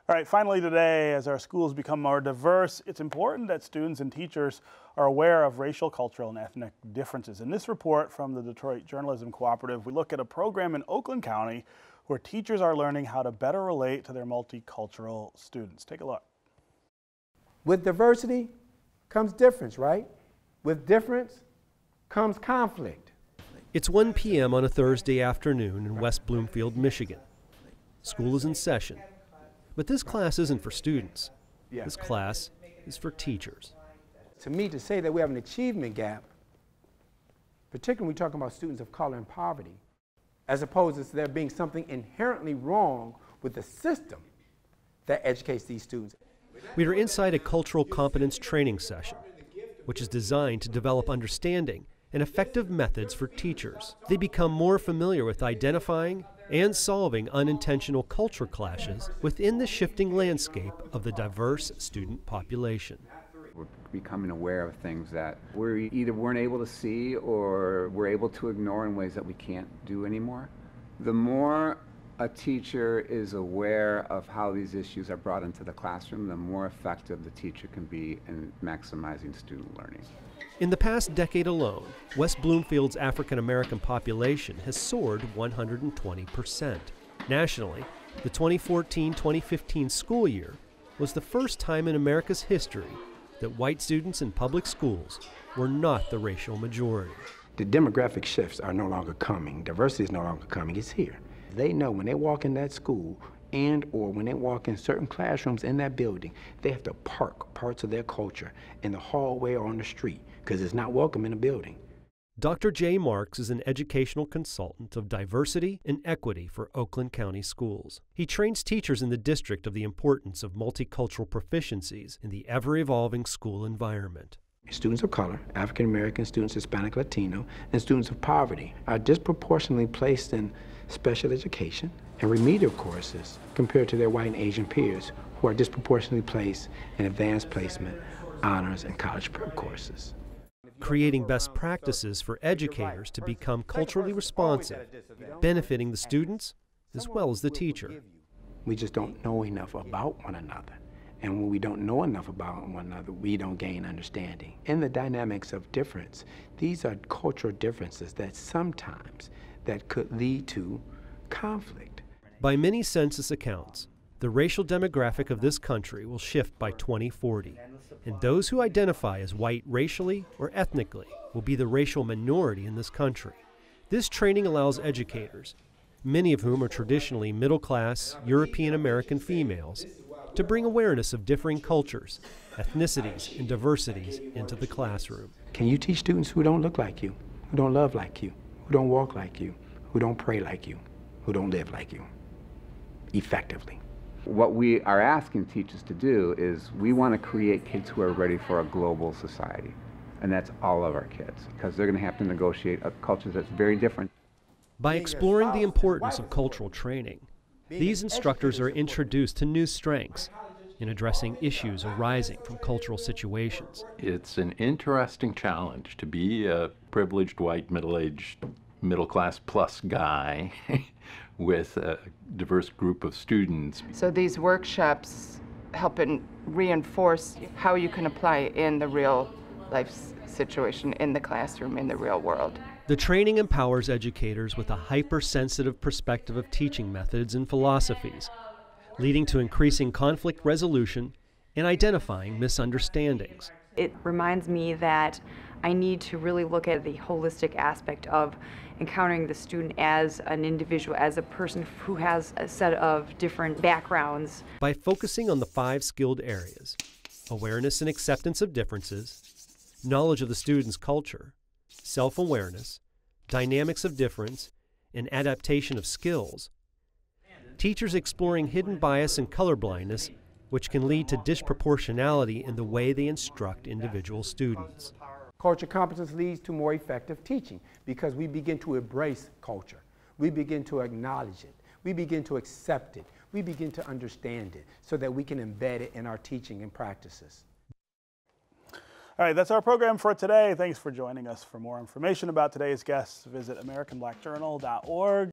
All right, finally today, as our schools become more diverse, it's important that students and teachers are aware of racial, cultural, and ethnic differences. In this report from the Detroit Journalism Cooperative, we look at a program in Oakland County where teachers are learning how to better relate to their multicultural students. Take a look. With diversity comes difference, right? With difference comes conflict. It's 1 p.m. on a Thursday afternoon in West Bloomfield, Michigan. School is in session. But this class isn't for students. This class is for teachers. To me, to say that we have an achievement gap, particularly when we're talking about students of color and poverty, as opposed to there being something inherently wrong with the system that educates these students. We are inside a cultural competence training session, which is designed to develop understanding and effective methods for teachers. They become more familiar with identifying and solving unintentional culture clashes within the shifting landscape of the diverse student population. We're becoming aware of things that we either weren't able to see or we're able to ignore in ways that we can't do anymore. The more a teacher is aware of how these issues are brought into the classroom, the more effective the teacher can be in maximizing student learning. In the past decade alone, West Bloomfield's African American population has soared 120%. Nationally, the 2014-2015 school year was the first time in America's history that white students in public schools were not the racial majority. The demographic shifts are no longer coming. Diversity is no longer coming. It's here. They know when they walk in that school or when they walk in certain classrooms in that building, they have to park parts of their culture in the hallway or on the street because it's not welcome in the building. Dr. Jay Marks is an educational consultant of diversity and equity for Oakland County schools. He trains teachers in the district of the importance of multicultural proficiencies in the ever-evolving school environment. Students of color, African American, students Hispanic, Latino, and students of poverty are disproportionately placed in special education and remedial courses compared to their white and Asian peers who are disproportionately placed in advanced placement, honors, and college prep courses. Creating best practices for educators to become culturally responsive, benefiting the students as well as the teacher. We just don't know enough about one another. And when we don't know enough about one another, we don't gain understanding. In the dynamics of difference, these are cultural differences that sometimes that could lead to conflict. By many census accounts, the racial demographic of this country will shift by 2040, and those who identify as white racially or ethnically will be the racial minority in this country. This training allows educators, many of whom are traditionally middle-class European American females, to bring awareness of differing cultures, ethnicities, and diversities into the classroom. Can you teach students who don't look like you, who don't love like you, who don't walk like you, who don't pray like you, who don't live like you, effectively? What we are asking teachers to do is we want to create kids who are ready for a global society. And that's all of our kids, because they're going to have to negotiate a culture that's very different. By exploring the importance of cultural training, these instructors are introduced to new strengths in addressing issues arising from cultural situations. It's an interesting challenge to be a privileged white middle-aged middle-class plus guy with a diverse group of students. So these workshops help and reinforce how you can apply in the real life situation, in the classroom, in the real world. The training empowers educators with a hypersensitive perspective of teaching methods and philosophies, leading to increasing conflict resolution and identifying misunderstandings. It reminds me that I need to really look at the holistic aspect of encountering the student as an individual, as a person who has a set of different backgrounds. By focusing on the 5 skilled areas: awareness and acceptance of differences, knowledge of the student's culture, self-awareness, dynamics of difference, and adaptation of skills, teachers exploring hidden bias and colorblindness, which can lead to disproportionality in the way they instruct individual students. Cultural competence leads to more effective teaching because we begin to embrace culture. We begin to acknowledge it. We begin to accept it. We begin to understand it so that we can embed it in our teaching and practices. All right, that's our program for today. Thanks for joining us. For more information about today's guests, visit AmericanBlackJournal.org.